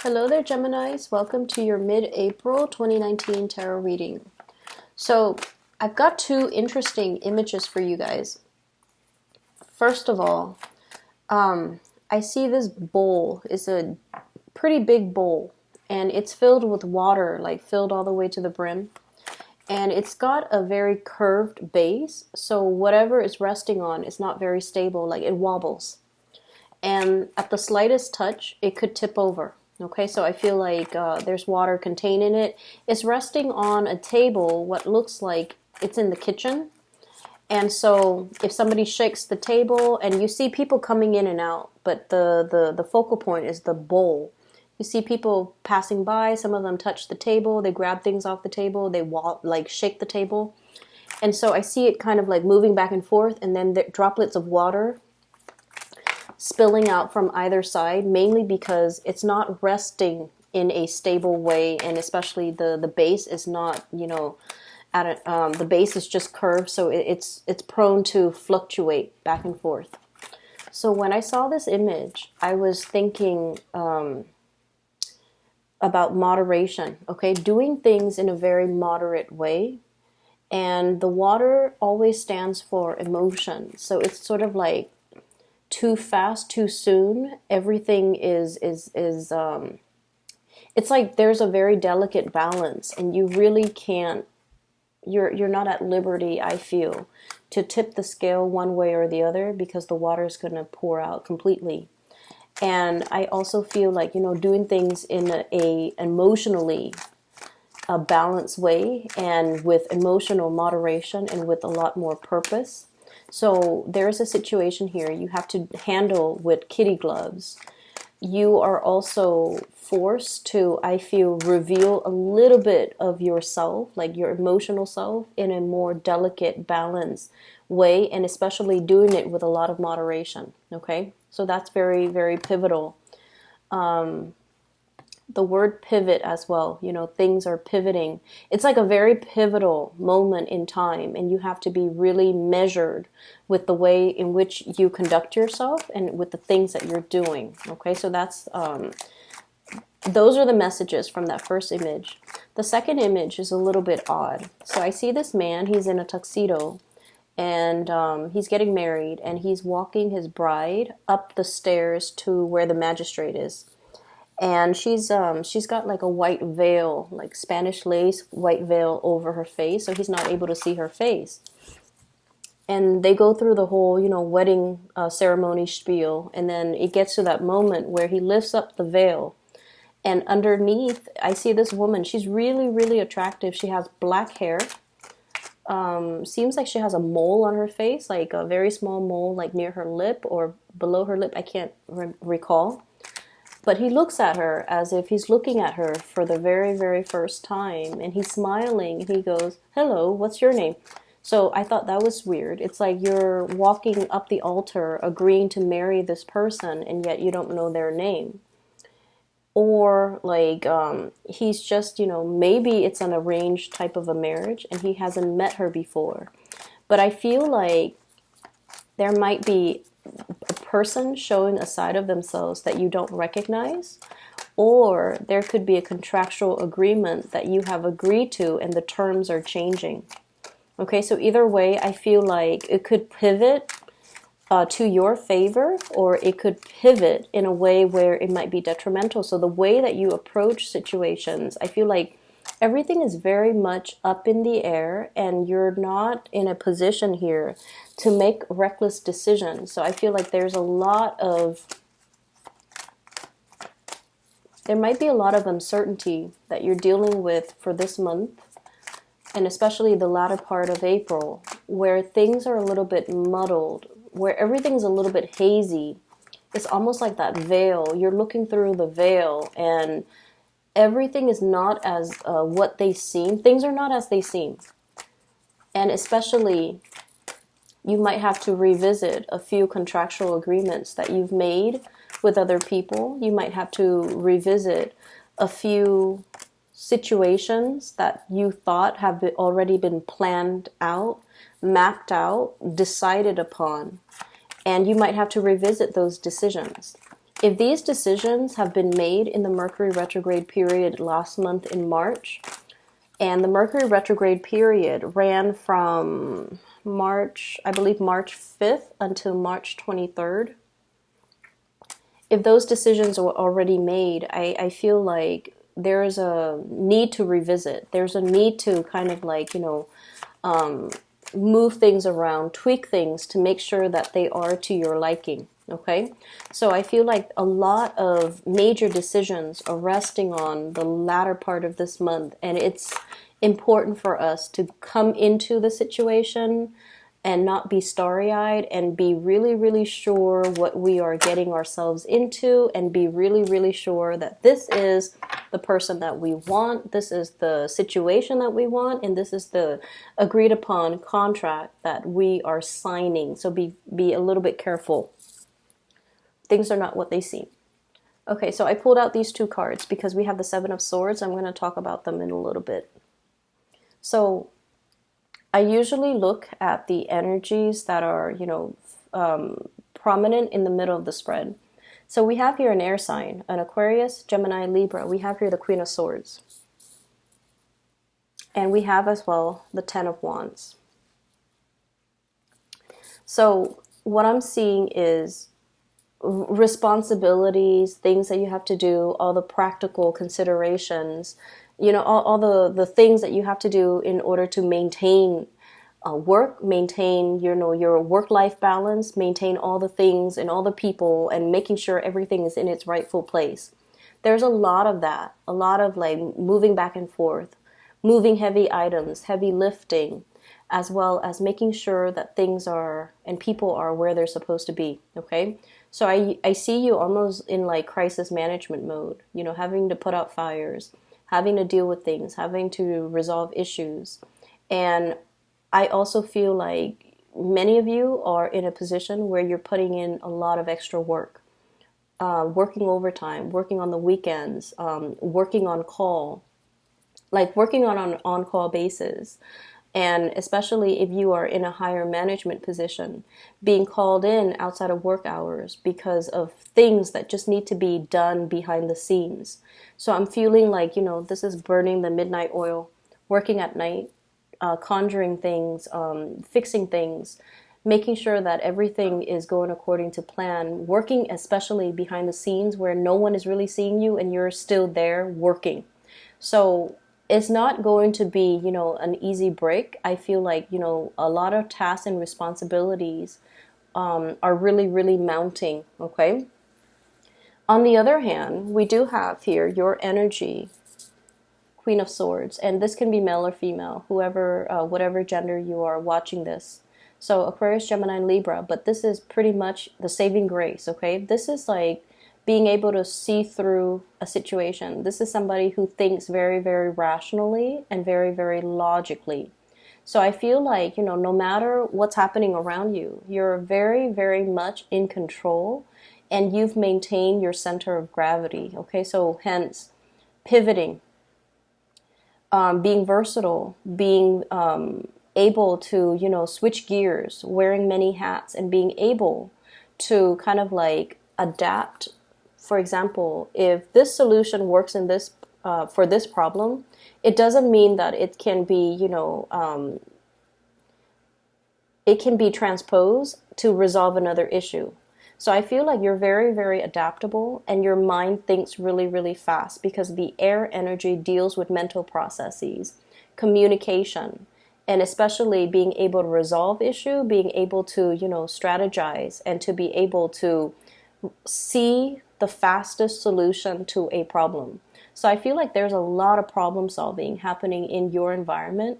Hello there, Geminis. Welcome to your mid-April 2019 tarot reading. So, I've got two interesting images for you guys. First of all, I see this bowl. It's a pretty big bowl, and it's filled with water, like filled all the way to the brim. And it's got a very curved base, so whatever it's resting on is not very stable, like it wobbles. And at the slightest touch, it could tip over. Okay, so I feel like there's water contained in it. It's resting on a table, what looks like it's in the kitchen. And so if somebody shakes the table, and you see people coming in and out, but the focal point is the bowl. You see people passing by, some of them touch the table, they grab things off the table, they like shake the table. And so I see it kind of like moving back and forth, and then the droplets of water spilling out from either side, mainly because it's not resting in a stable way, and especially the base is not, the base is just curved, so it's prone to fluctuate back and forth. So when I saw this image, I was thinking about moderation, okay? Doing things in a very moderate way. And the water always stands for emotion. So it's sort of like too fast, too soon. Everything is it's like there's a very delicate balance, and you really can't, you're not at liberty, I feel, to tip the scale one way or the other, because the water is going to pour out completely. And I also feel like, doing things in a emotionally a balanced way, and with emotional moderation, and with a lot more purpose. So there's a situation here you have to handle with kitty gloves. You are also forced to, I feel, reveal a little bit of yourself, like your emotional self, in a more delicate, balanced way, and especially doing it with a lot of moderation, okay? So that's very, very pivotal. The word pivot as well, things are pivoting. It's like a very pivotal moment in time, and you have to be really measured with the way in which you conduct yourself and with the things that you're doing. Okay, so that's those are the messages from that first image. The second image is a little bit odd. So I see this man, he's in a tuxedo, and he's getting married, and he's walking his bride up the stairs to where the magistrate is. And she's got like a white veil, like Spanish lace white veil over her face, so he's not able to see her face. And they go through the whole, wedding ceremony spiel, and then it gets to that moment where he lifts up the veil, and underneath, I see this woman. She's really, really attractive. She has black hair. Seems like she has a mole on her face, like a very small mole, like near her lip or below her lip. I can't recall. But he looks at her as if he's looking at her for the very, very first time. And he's smiling, and he goes, "Hello, what's your name?" So I thought that was weird. It's like you're walking up the altar, agreeing to marry this person, and yet you don't know their name. Or like he's just, maybe it's an arranged type of a marriage, and he hasn't met her before. But I feel like there might be a person showing a side of themselves that you don't recognize, or there could be a contractual agreement that you have agreed to and the terms are changing. Okay, so either way, I feel like it could pivot to your favor, or it could pivot in a way where it might be detrimental. So the way that you approach situations, I feel like everything is very much up in the air, and you're not in a position here to make reckless decisions. So I feel like there might be a lot of uncertainty that you're dealing with for this month, and especially the latter part of April, where things are a little bit muddled, where everything's a little bit hazy. It's almost like that veil. You're looking through the veil, and everything is not as what they seem. Things are not as they seem. And especially, you might have to revisit a few contractual agreements that you've made with other people. You might have to revisit a few situations that you thought have already been planned out, mapped out, decided upon. And you might have to revisit those decisions. If these decisions have been made in the Mercury retrograde period last month in March, and the Mercury retrograde period ran from March, I believe March 5th until March 23rd. If those decisions were already made, I feel like there is a need to revisit. There's a need to kind of like, move things around, tweak things to make sure that they are to your liking. Okay, so I feel like a lot of major decisions are resting on the latter part of this month, and it's important for us to come into the situation and not be starry-eyed and be really, really sure what we are getting ourselves into, and be really, really sure that this is the person that we want, this is the situation that we want, and this is the agreed upon contract that we are signing. So be a little bit careful. Things are not what they seem. Okay, so I pulled out these two cards because we have the Seven of Swords. I'm going to talk about them in a little bit. So I usually look at the energies that are, prominent in the middle of the spread. So we have here an air sign, an Aquarius, Gemini, Libra. We have here the Queen of Swords. And we have as well the Ten of Wands. So what I'm seeing is responsibilities, things that you have to do, all the practical considerations, all the things that you have to do in order to maintain work, maintain, your work-life balance, maintain all the things and all the people, and making sure everything is in its rightful place. There's a lot of that, a lot of like moving back and forth, moving heavy items, heavy lifting, as well as making sure that things are and people are where they're supposed to be. Okay, so I see you almost in like crisis management mode, having to put out fires, having to deal with things, having to resolve issues. And I also feel like many of you are in a position where you're putting in a lot of extra work, working overtime, working on the weekends, working on call, like working on an on-call basis. And especially if you are in a higher management position, being called in outside of work hours because of things that just need to be done behind the scenes. So I'm feeling like, this is burning the midnight oil, working at night, conjuring things, fixing things, making sure that everything is going according to plan, working especially behind the scenes where no one is really seeing you and you're still there working. So it's not going to be, an easy break. I feel like, a lot of tasks and responsibilities are really, really mounting, okay? On the other hand, we do have here your energy, Queen of Swords, and this can be male or female, whoever, whatever gender you are watching this. So Aquarius, Gemini, and Libra, but this is pretty much the saving grace, okay? This is like being able to see through a situation. This is somebody who thinks very, very rationally and very, very logically. So I feel like, no matter what's happening around you, you're very, very much in control and you've maintained your center of gravity. Okay, so hence pivoting, being versatile, being able to, switch gears, wearing many hats, and being able to kind of like adapt. For example, if this solution works in this for this problem, it doesn't mean that it can be, it can be transposed to resolve another issue. So I feel like you're very, very adaptable and your mind thinks really, really fast because the air energy deals with mental processes, communication, and especially being able to resolve issue, being able to, strategize and to be able to see the fastest solution to a problem. So I feel like there's a lot of problem solving happening in your environment.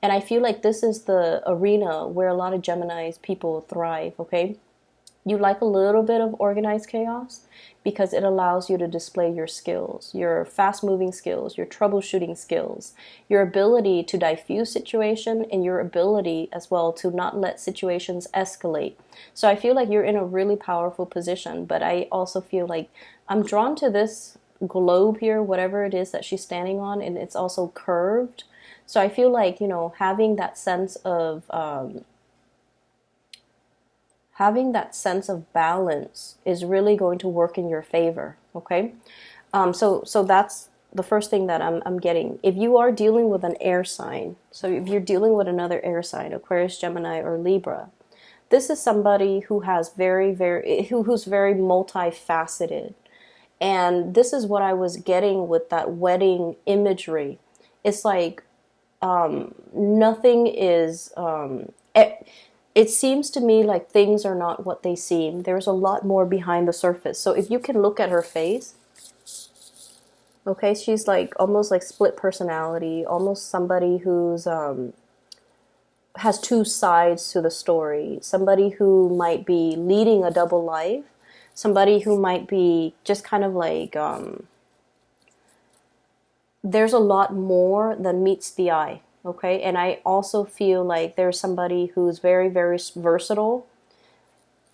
And I feel like this is the arena where a lot of Geminis people thrive, okay? You like a little bit of organized chaos because it allows you to display your skills, your fast-moving skills, your troubleshooting skills, your ability to diffuse situation, and your ability as well to not let situations escalate. So I feel like you're in a really powerful position, but I also feel like I'm drawn to this globe here, whatever it is that she's standing on, and it's also curved. So I feel like, having that sense of having that sense of balance is really going to work in your favor. Okay, so that's the first thing that I'm getting. If you are dealing with an air sign, so if you're dealing with another air sign, Aquarius, Gemini, or Libra, this is somebody who has who's very multifaceted. And this is what I was getting with that wedding imagery. It's like nothing is, it seems to me like things are not what they seem. There's a lot more behind the surface. So if you can look at her face, okay, she's like almost like split personality, almost somebody who's has two sides to the story. Somebody who might be leading a double life, somebody who might be just kind of like there's a lot more than meets the eye. Okay, and I also feel like there's somebody who's very, very versatile.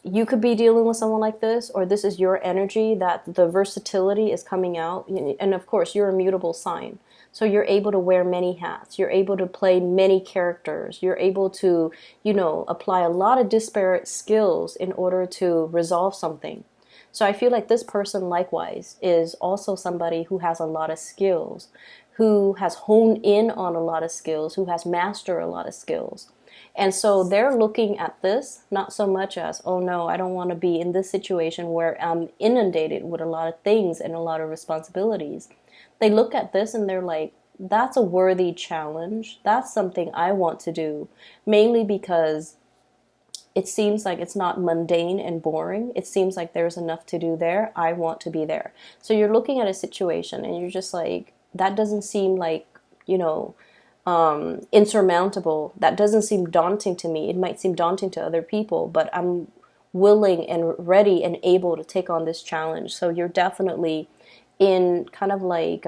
You could be dealing with someone like this, or this is your energy that the versatility is coming out. And of course, you're a mutable sign. So you're able to wear many hats. You're able to play many characters. You're able to, apply a lot of disparate skills in order to resolve something. So I feel like this person likewise is also somebody who has a lot of skills, who has honed in on a lot of skills, who has mastered a lot of skills. And so they're looking at this not so much as, oh no, I don't want to be in this situation where I'm inundated with a lot of things and a lot of responsibilities. They look at this and they're like, that's a worthy challenge. That's something I want to do, mainly because it seems like it's not mundane and boring. It seems like there's enough to do there. I want to be there. So you're looking at a situation and you're just like, that doesn't seem like, insurmountable. That doesn't seem daunting to me. It might seem daunting to other people, but I'm willing and ready and able to take on this challenge. So you're definitely in kind of like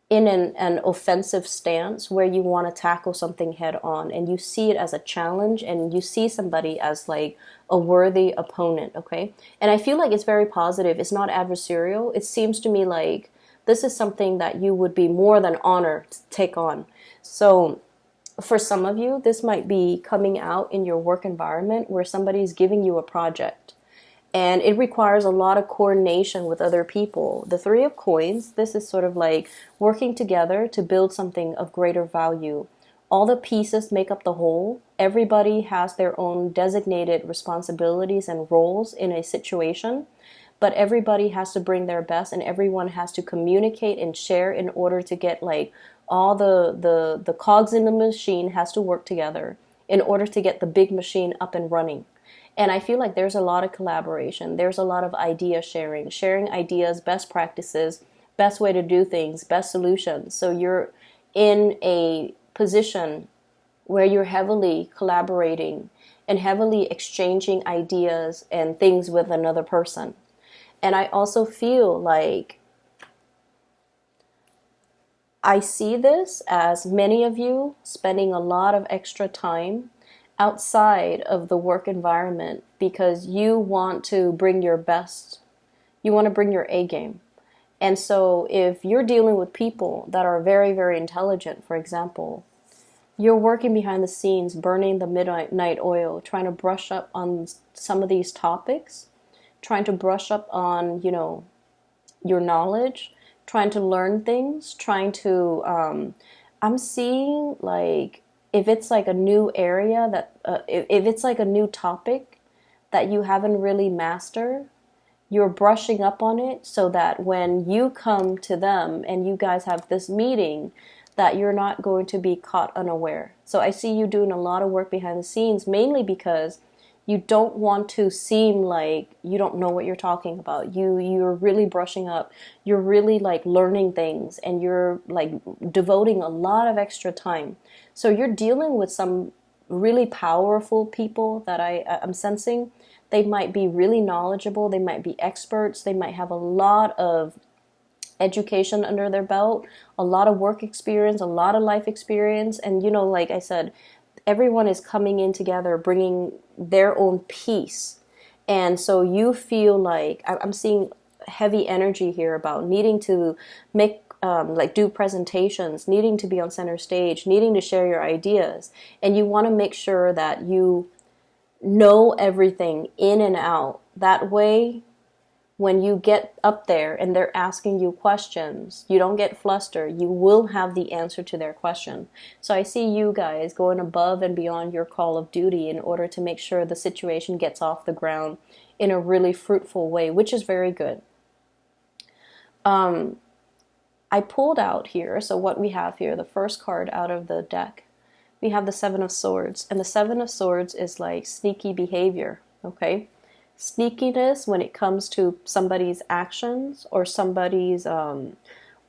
in an offensive stance where you want to tackle something head on, and you see it as a challenge, and you see somebody as like a worthy opponent. Okay, and I feel like it's very positive. It's not adversarial. It seems to me like this is something that you would be more than honored to take on. So for some of you, this might be coming out in your work environment where somebody's giving you a project. And it requires a lot of coordination with other people. The Three of Coins, this is sort of like working together to build something of greater value. All the pieces make up the whole. Everybody has their own designated responsibilities and roles in a situation. But everybody has to bring their best, and everyone has to communicate and share in order to get like all the cogs in the machine has to work together in order to get the big machine up and running. And I feel like there's a lot of collaboration. There's a lot of idea sharing ideas, best practices, best way to do things, best solutions. So you're in a position where you're heavily collaborating and heavily exchanging ideas and things with another person. And I also feel like I see this as many of you spending a lot of extra time outside of the work environment because you want to bring your best. You want to bring your A game. And so if you're dealing with people that are very, very intelligent, for example, you're working behind the scenes, burning the midnight oil, trying to brush up on some of these topics, trying to brush up on, your knowledge, trying to learn things, trying to, I'm seeing like, if it's like a new area that, if it's like a new topic that you haven't really mastered, you're brushing up on it so that when you come to them and you guys have this meeting, that you're not going to be caught unaware. So I see you doing a lot of work behind the scenes, mainly because you don't want to seem like you don't know what you're talking about. You're really brushing up. You're really like learning things, and you're like devoting a lot of extra time. So you're dealing with some really powerful people that I'm sensing. They might be really knowledgeable. They might be experts. They might have a lot of education under their belt, a lot of work experience, a lot of life experience. And, like I said, everyone is coming in together, bringing their own piece. And so you feel like, I'm seeing heavy energy here about needing to make, do presentations, needing to be on center stage, needing to share your ideas. And you want to make sure that you know everything in and out. That way, when you get up there and they're asking you questions, you don't get flustered. You will have the answer to their question. So I see you guys going above and beyond your call of duty in order to make sure the situation gets off the ground in a really fruitful way, which is very good. I pulled out here, so what we have here, the first card out of the deck, we have the Seven of Swords. And the Seven of Swords is like sneaky behavior, okay? Sneakiness when it comes to somebody's actions or somebody's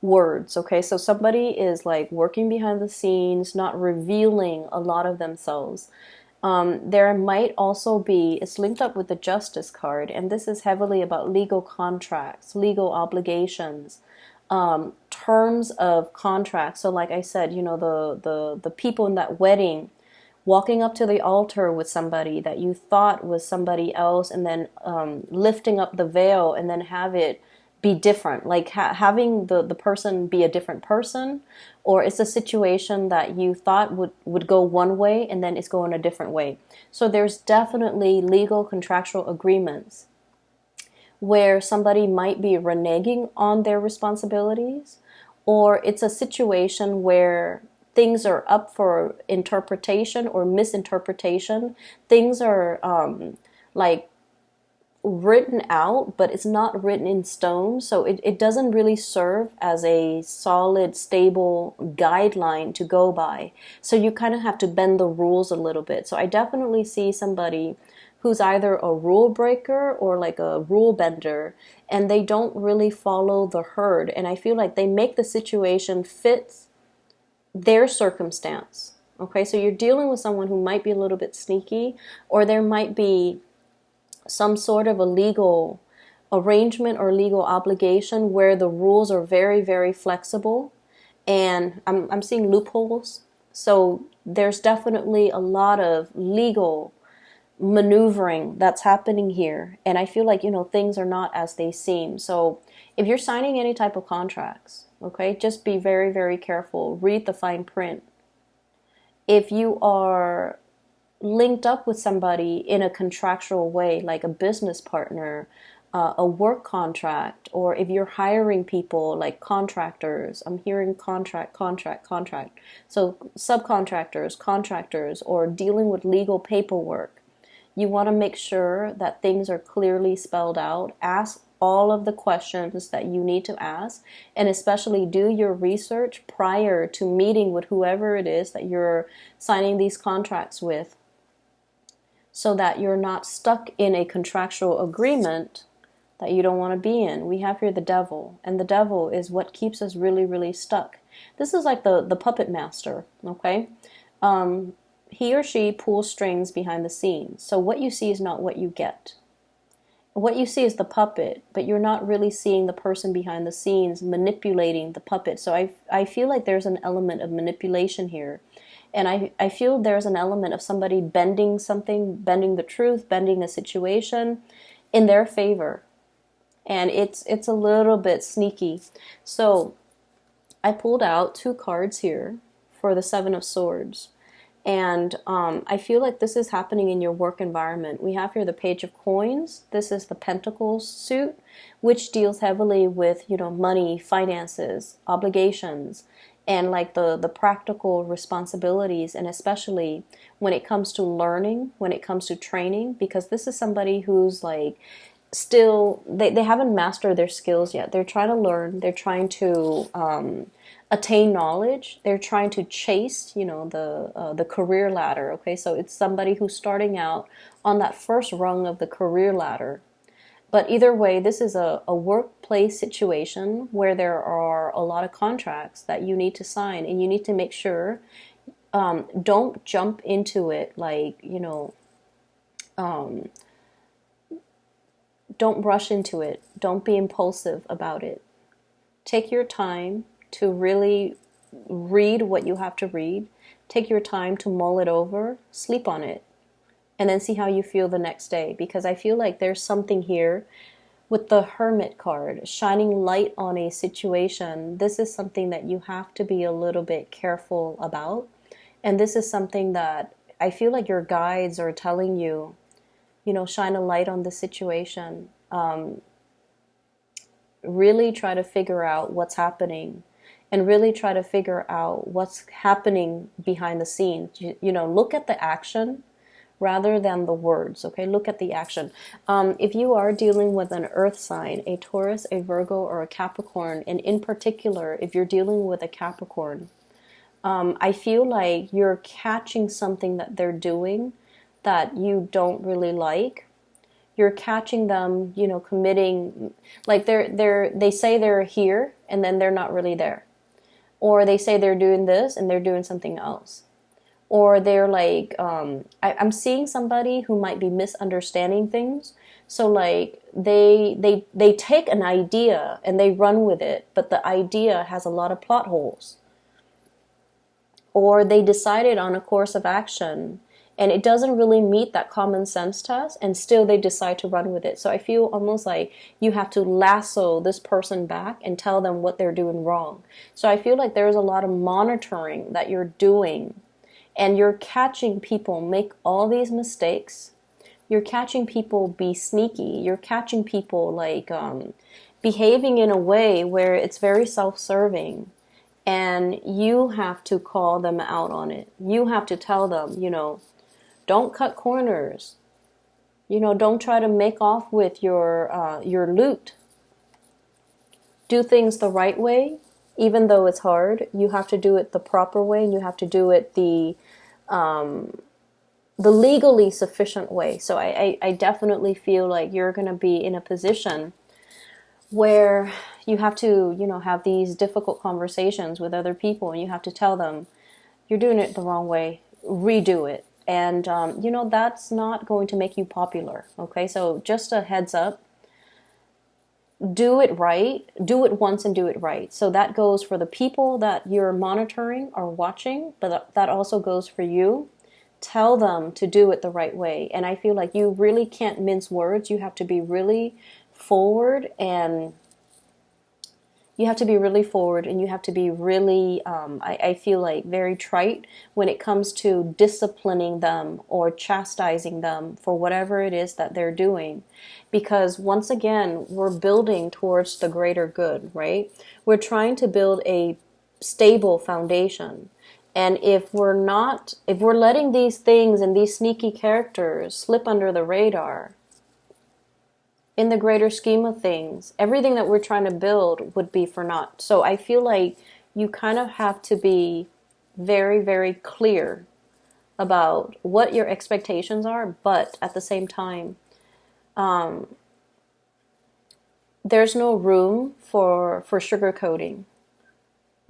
words, okay? So somebody is like working behind the scenes, not revealing a lot of themselves. There might also be, it's linked up with the Justice card, and this is heavily about legal contracts, legal obligations, terms of contracts. So like I said, you know, the people in that wedding walking up to the altar with somebody that you thought was somebody else, and then lifting up the veil and then have it be different, like having the person be a different person, or it's a situation that you thought would go one way and then it's going a different way. So there's definitely legal contractual agreements where somebody might be reneging on their responsibilities, or it's a situation where things are up for interpretation or misinterpretation. Things are like written out, but it's not written in stone, so it doesn't really serve as a solid, stable guideline to go by. So you kind of have to bend the rules a little bit. So I definitely see somebody who's either a rule breaker or like a rule bender, and they don't really follow the herd. And I feel like they make the situation fit their circumstance. Okay, so you're dealing with someone who might be a little bit sneaky, or there might be some sort of a legal arrangement or legal obligation where the rules are very, very flexible, and I'm seeing loopholes. So there's definitely a lot of legal maneuvering that's happening here, and I feel like, you know, things are not as they seem. So if you're signing any type of contracts, okay, just be very, very careful. Read the fine print. If you are linked up with somebody in a contractual way, like a business partner, a work contract, or if you're hiring people like contractors, I'm hearing contract. So subcontractors, contractors, or dealing with legal paperwork, you want to make sure that things are clearly spelled out. Ask all of the questions that you need to ask, and especially do your research prior to meeting with whoever it is that you're signing these contracts with, so that you're not stuck in a contractual agreement that you don't want to be in. We have here the devil, and the devil is what keeps us really, really stuck. This is like the puppet master, okay? He or she pulls strings behind the scenes. So what you see is not what you get. What you see is the puppet, but you're not really seeing the person behind the scenes manipulating the puppet. So I feel like there's an element of manipulation here. And I feel there's an element of somebody bending something, bending the truth, bending a situation in their favor. And it's a little bit sneaky. So I pulled out 2 cards here for the Seven of Swords. And I feel like this is happening in your work environment. We have here the Page of Coins. This is the Pentacles suit, which deals heavily with, you know, money, finances, obligations, and like the practical responsibilities, and especially when it comes to learning, when it comes to training, because this is somebody who's like still, they haven't mastered their skills yet. They're trying to learn, they're trying to attain knowledge, they're trying to chase, you know, the career ladder, okay? So it's somebody who's starting out on that first rung of the career ladder. But either way, this is a workplace situation where there are a lot of contracts that you need to sign, and you need to make sure, don't jump into it like, you know, don't rush into it. Don't be impulsive about it. Take your time to really read what you have to read. Take your time to mull it over, sleep on it, and then see how you feel the next day. Because I feel like there's something here with the Hermit card, shining light on a situation. This is something that you have to be a little bit careful about. And this is something that I feel like your guides are telling you shine a light on the situation. Really try to figure out what's happening, and really try to figure out what's happening behind the scenes. Look at the action rather than the words, okay? Look at the action. If you are dealing with an earth sign, a Taurus, a Virgo, or a Capricorn, and in particular, if you're dealing with a Capricorn, I feel like you're catching something that they're doing that you don't really like. You're catching them, committing, like they say they're here and then they're not really there. Or they say they're doing this and they're doing something else. Or they're like, I'm seeing somebody who might be misunderstanding things. So like they take an idea and they run with it, but the idea has a lot of plot holes. Or they decided on a course of action and it doesn't really meet that common sense test, and still they decide to run with it. So I feel almost like you have to lasso this person back and tell them what they're doing wrong. So I feel like there's a lot of monitoring that you're doing, and you're catching people make all these mistakes. You're catching people be sneaky. You're catching people like behaving in a way where it's very self-serving. And you have to call them out on it. You have to tell them, don't cut corners. Don't try to make off with your loot. Do things the right way, even though it's hard. You have to do it the proper way, and you have to do it the legally sufficient way. So I definitely feel like you're going to be in a position where you have to, have these difficult conversations with other people, and you have to tell them, you're doing it the wrong way, redo it. And, that's not going to make you popular, okay? So just a heads up, do it right, do it once and do it right. So that goes for the people that you're monitoring or watching, but that also goes for you. Tell them to do it the right way. And I feel like you really can't mince words. You have to be really forward, and you have to be really really, I feel like, very trite when it comes to disciplining them or chastising them for whatever it is that they're doing. Because once again, we're building towards the greater good, right? We're trying to build a stable foundation. And if we're letting these things and these sneaky characters slip under the radar, in the greater scheme of things, everything that we're trying to build would be for naught. So I feel like you kind of have to be very, very clear about what your expectations are, but at the same time, there's no room for sugarcoating.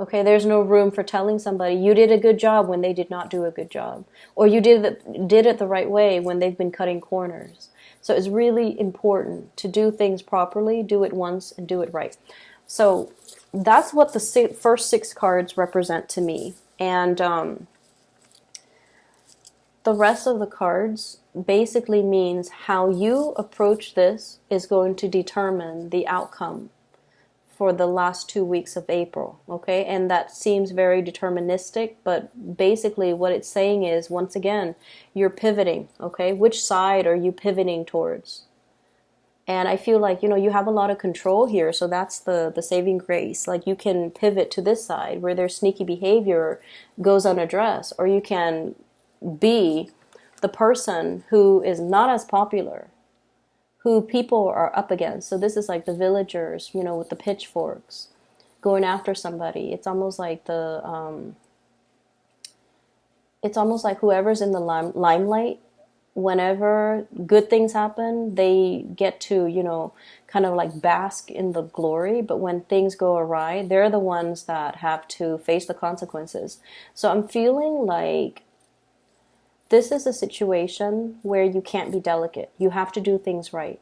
Okay, there's no room for telling somebody you did a good job when they did not do a good job, or you did it the right way when they've been cutting corners. So it's really important to do things properly, do it once, and do it right. So that's what the first 6 cards represent to me. And the rest of the cards basically means how you approach this is going to determine the outcome for the last 2 weeks of April, okay? And that seems very deterministic, but basically what it's saying is, once again, you're pivoting, okay? Which side are you pivoting towards? And I feel like, you have a lot of control here, so that's the saving grace. Like, you can pivot to this side where their sneaky behavior goes unaddressed, or you can be the person who is not as popular, who people are up against. So this is like the villagers, with the pitchforks, going after somebody. It's almost like whoever's in the limelight, whenever good things happen, they get to, kind of like bask in the glory. But when things go awry, they're the ones that have to face the consequences. So I'm feeling like this is a situation where you can't be delicate. You have to do things right.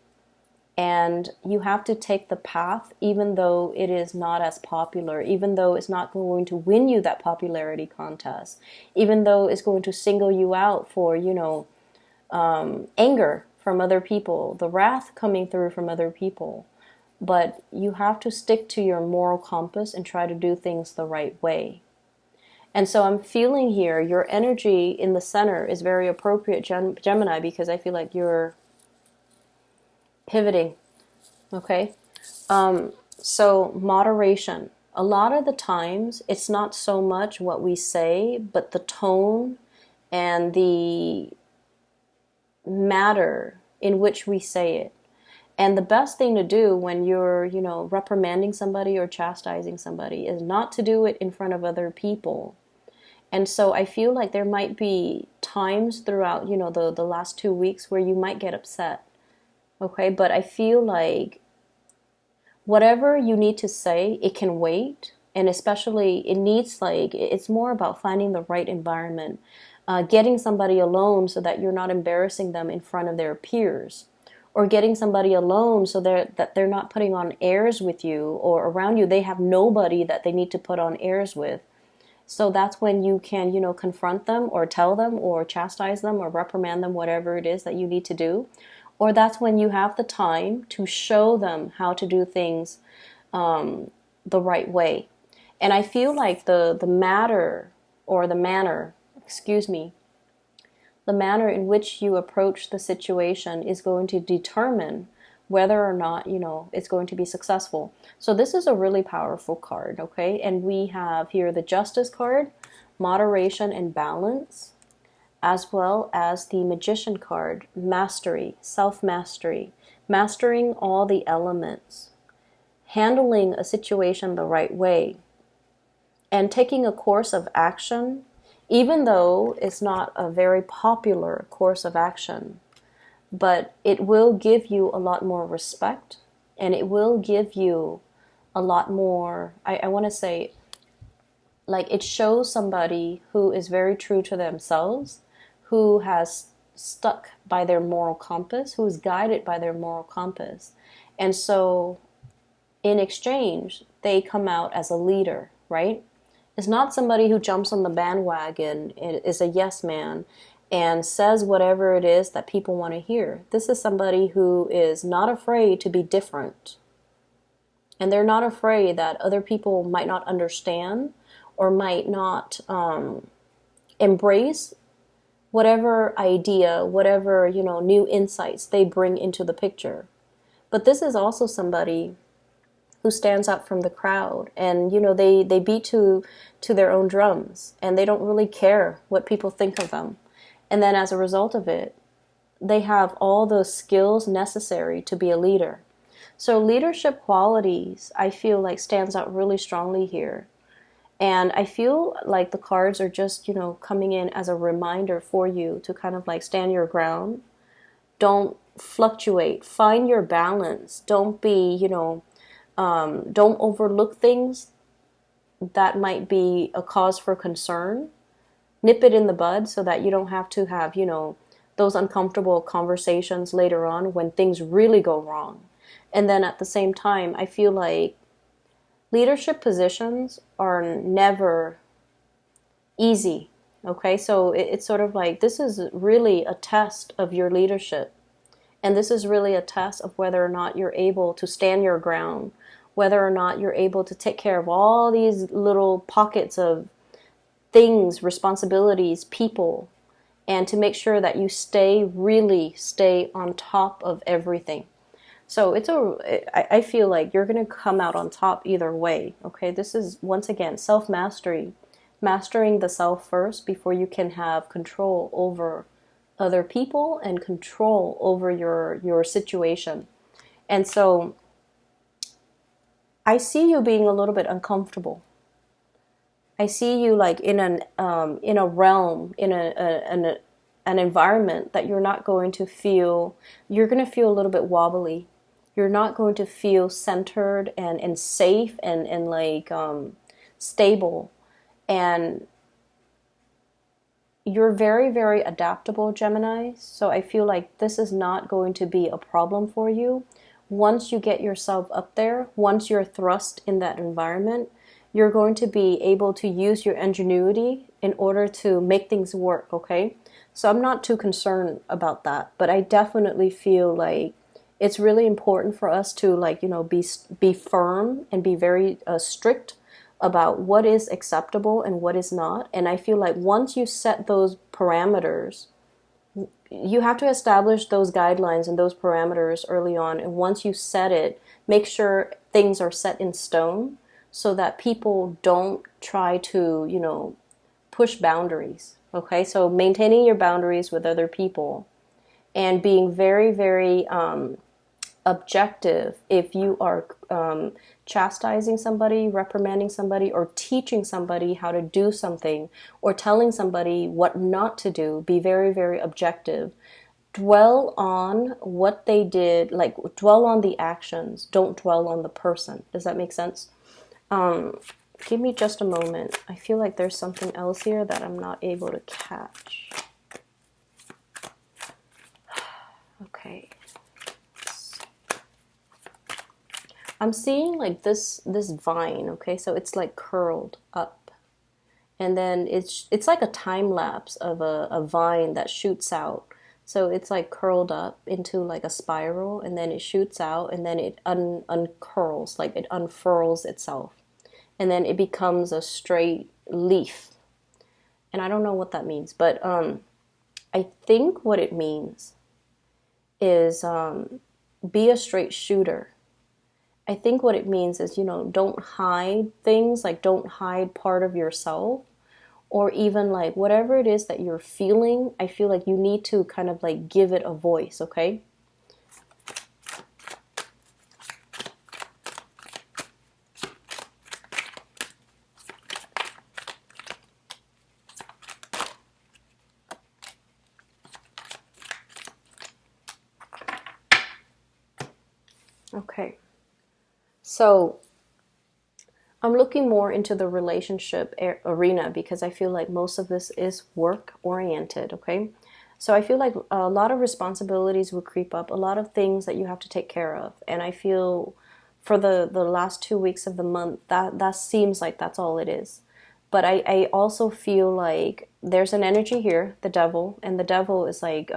And you have to take the path, even though it is not as popular, even though it's not going to win you that popularity contest, even though it's going to single you out for, anger from other people, the wrath coming through from other people. But you have to stick to your moral compass and try to do things the right way. And so I'm feeling here, your energy in the center is very appropriate, Gemini, because I feel like you're pivoting. Okay. So moderation. A lot of the times, it's not so much what we say, but the tone and the matter in which we say it. And the best thing to do when you're, reprimanding somebody or chastising somebody is not to do it in front of other people. And so I feel like there might be times throughout, the last 2 weeks where you might get upset. Okay, but I feel like whatever you need to say, it can wait. And especially it's more about finding the right environment, getting somebody alone so that you're not embarrassing them in front of their peers, or getting somebody alone so that they're not putting on airs with you, or around you they have nobody that they need to put on airs with. So that's when you can, confront them or tell them or chastise them or reprimand them, whatever it is that you need to do. Or that's when you have the time to show them how to do things the right way. And I feel like the manner, the manner in which you approach the situation is going to determine whether or not, it's going to be successful. So this is a really powerful card, okay? And we have here the Justice card, moderation and balance, as well as the Magician card, mastery, self-mastery, mastering all the elements, handling a situation the right way, and taking a course of action, even though it's not a very popular course of action. But it will give you a lot more respect, and it will give you a lot more, I want to say, like, it shows somebody who is very true to themselves, who has stuck by their moral compass, who is guided by their moral compass. And so in exchange, they come out as a leader, right? It's not somebody who jumps on the bandwagon, is a yes man, and says whatever it is that people want to hear. This is somebody who is not afraid to be different. And they're not afraid that other people might not understand or might not embrace whatever idea, whatever, new insights they bring into the picture. But this is also somebody who stands out from the crowd, and they beat to their own drums, and they don't really care what people think of them. And then as a result of it, they have all the skills necessary to be a leader. So leadership qualities, I feel like, stands out really strongly here. And I feel like the cards are just, coming in as a reminder for you to kind of like stand your ground. Don't fluctuate. Find your balance. Don't be, don't overlook things that might be a cause for concern. Nip it in the bud so that you don't have to have, those uncomfortable conversations later on when things really go wrong. And then at the same time, I feel like leadership positions are never easy, okay? So it's sort of like, this is really a test of your leadership. And this is really a test of whether or not you're able to stand your ground, whether or not you're able to take care of all these little pockets of things, responsibilities, people, and to make sure that you really stay on top of everything. So I feel like you're going to come out on top either way, okay? This is, once again, self-mastery, mastering the self first before you can have control over other people and control over your situation. And so I see you being a little bit uncomfortable. I see you like in a realm, in an environment that you're not going to feel, you're going to feel a little bit wobbly. You're not going to feel centered and safe and like stable. And you're very, very adaptable, Gemini. So I feel like this is not going to be a problem for you. Once you get yourself up there, once you're thrust in that environment, you're going to be able to use your ingenuity in order to make things work, okay? So I'm not too concerned about that, but I definitely feel like it's really important for us to be firm and be very strict about what is acceptable and what is not. And I feel like once you set those parameters, you have to establish those guidelines and those parameters early on. And once you set it, make sure things are set in stone so that people don't try to, push boundaries. Okay, so maintaining your boundaries with other people and being very, very objective if you are chastising somebody, reprimanding somebody, or teaching somebody how to do something, or telling somebody what not to do. Be very, very objective. Dwell on what they did, like dwell on the actions. Don't dwell on the person. Does that make sense? Give me just a moment. I feel like there's something else here that I'm not able to catch. Okay. I'm seeing like this vine, okay? So it's like curled up. And then it's like a time lapse of a vine that shoots out. So it's like curled up into like a spiral, and then it shoots out, and then it uncurls, like it unfurls itself. And then it becomes a straight leaf. And I don't know what that means, but I think what it means is be a straight shooter. I think what it means is, don't hide things, like don't hide part of yourself, or even like whatever it is that you're feeling. I feel like you need to kind of like give it a voice, okay? Okay. So I'm looking more into the relationship arena because I feel like most of this is work oriented, okay? So I feel like a lot of responsibilities will creep up, a lot of things that you have to take care of. And I feel for the last 2 weeks of the month, that seems like that's all it is. But I also feel like there's an energy here, the devil, and the devil is like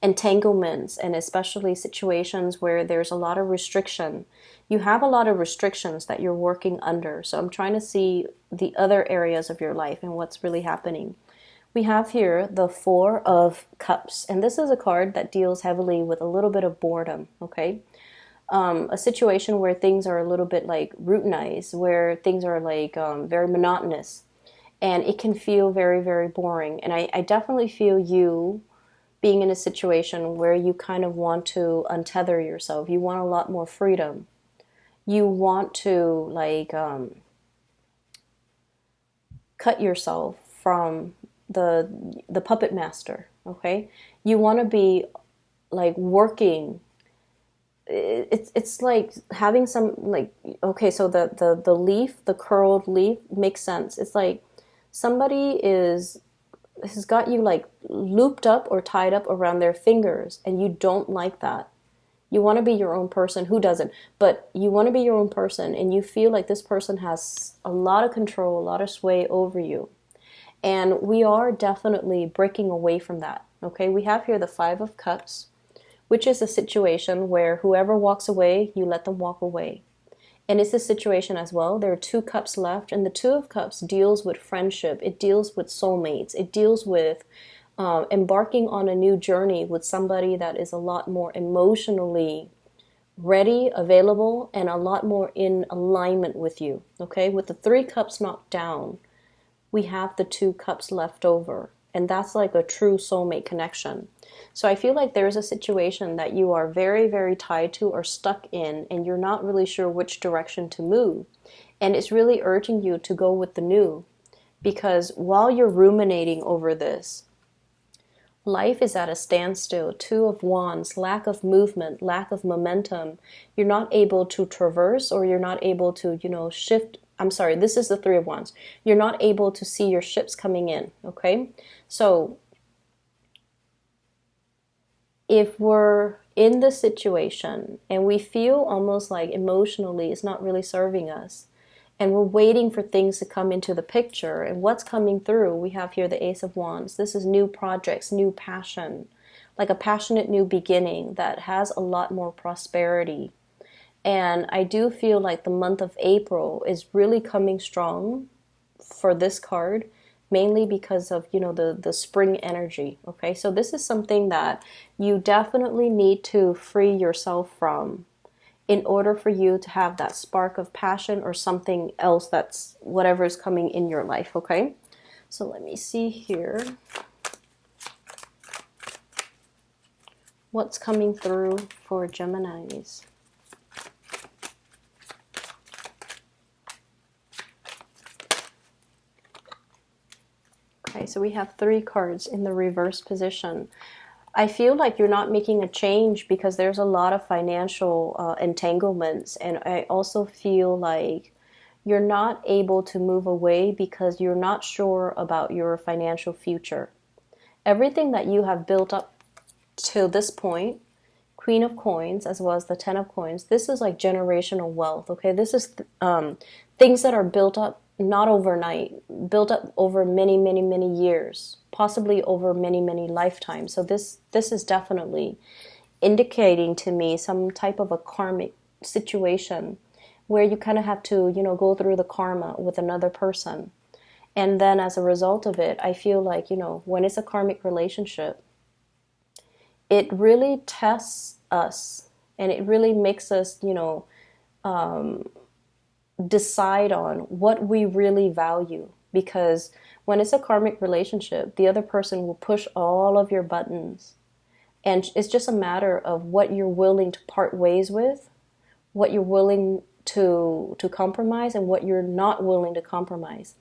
entanglements, and especially situations where there's a lot of restriction. You have a lot of restrictions that you're working under. So I'm trying to see the other areas of your life and what's really happening. We have here the Four of Cups, and this is a card that deals heavily with a little bit of boredom, okay? A situation where things are a little bit like routinized, where things are like very monotonous, and it can feel very, very boring. And I definitely feel you being in a situation where you kind of want to untether yourself. You want a lot more freedom. You want to like cut yourself from the puppet master, okay? You want to be like working. It's like having some like, okay, so the leaf, the curled leaf makes sense. It's like somebody has got you like looped up or tied up around their fingers, and you don't like that. You want to be your own person. Who doesn't? But you want to be your own person, and you feel like this person has a lot of control, a lot of sway over you. And we are definitely breaking away from that. Okay, we have here the Five of Cups, which is a situation where whoever walks away, you let them walk away. And it's a situation as well. There are 2 cups left, and the Two of Cups deals with friendship. It deals with soulmates. It deals with embarking on a new journey with somebody that is a lot more emotionally ready, available, and a lot more in alignment with you. Okay, with the 3 cups knocked down, we have the 2 cups left over, and that's like a true soulmate connection. So I feel like there's a situation that you are very, very tied to or stuck in, and you're not really sure which direction to move. And it's really urging you to go with the new, because while you're ruminating over this, life is at a standstill. 2 of Wands, lack of movement, lack of momentum. You're not able to traverse, or you're not able to, shift. I'm sorry, this is the 3 of Wands. You're not able to see your ships coming in, okay? So if we're in this situation and we feel almost like emotionally it's not really serving us, and we're waiting for things to come into the picture, and what's coming through, we have here the Ace of Wands. This is new projects, new passion, like a passionate new beginning that has a lot more prosperity. And I do feel like the month of April is really coming strong for this card, mainly because of, you know, the spring energy. Okay, so this is something that you definitely need to free yourself from in order for you to have that spark of passion or something else, that's whatever is coming in your life. Okay, so let me see here what's coming through for Geminis. Okay, so we have 3 cards in the reverse position. I feel like you're not making a change because there's a lot of financial entanglements, and I also feel like you're not able to move away because you're not sure about your financial future. Everything that you have built up till this point, Queen of Coins as well as the Ten of Coins, this is like generational wealth. Okay, this is things that are built up not overnight, built up over many, many, many years, possibly over many, many lifetimes. So this is definitely indicating to me some type of a karmic situation where you kind of have to, you know, go through the karma with another person. And then as a result of it, I feel like, you know, when it's a karmic relationship, it really tests us and it really makes us, you know, decide on what we really value. Because when it's a karmic relationship, the other person will push all of your buttons. And it's just a matter of what you're willing to part ways with, what you're willing to compromise, and what you're not willing to compromise.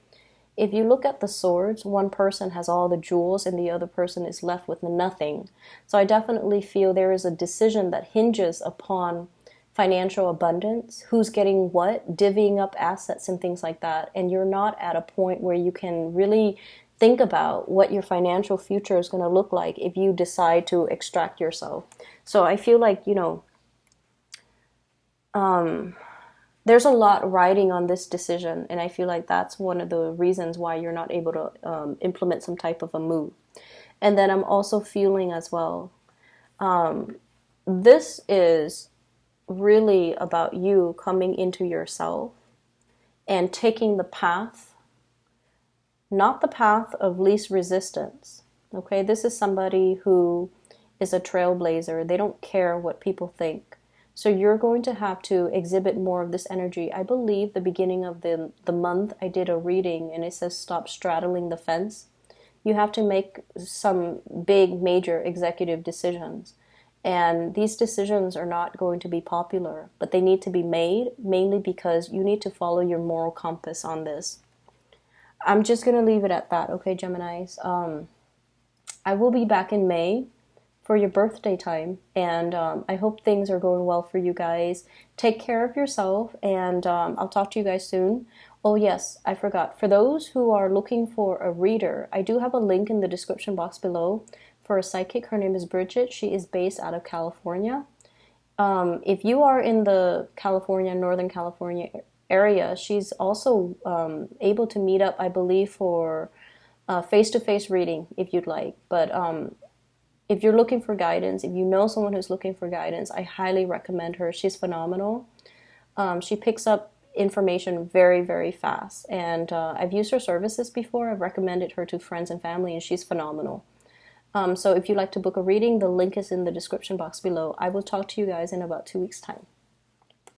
If you look at the swords, one person has all the jewels and the other person is left with nothing. So I definitely feel there is a decision that hinges upon financial abundance, who's getting what, divvying up assets and things like that. And you're not at a point where you can really think about what your financial future is going to look like if you decide to extract yourself. So I feel like, you know, there's a lot riding on this decision, and I feel like that's one of the reasons why you're not able to implement some type of a move. And then I'm also feeling as well, this is really about you coming into yourself and taking the path, not the path of least resistance. Okay, this is somebody who is a trailblazer. They don't care what people think. So you're going to have to exhibit more of this energy. I believe the beginning of the month I did a reading and it says stop straddling the fence. You have to make some big major executive decisions. And these decisions are not going to be popular, but they need to be made, mainly because you need to follow your moral compass on this. I'm just going to leave it at that, okay, Geminis? I will be back in May for your birthday time, and I hope things are going well for you guys. Take care of yourself, and I'll talk to you guys soon. Oh yes, I forgot. For those who are looking for a reader, I do have a link in the description box below for a psychic. Her name is Bridget. She is based out of California. If you are in the Northern California area, she's also able to meet up, I believe, for face-to-face reading if you'd like. But if you're looking for guidance, if you know someone who's looking for guidance, I highly recommend her. She's phenomenal. She picks up information very, very fast. And I've used her services before. I've recommended her to friends and family, and she's phenomenal. So if you'd like to book a reading, the link is in the description box below. I will talk to you guys in about 2 weeks' time.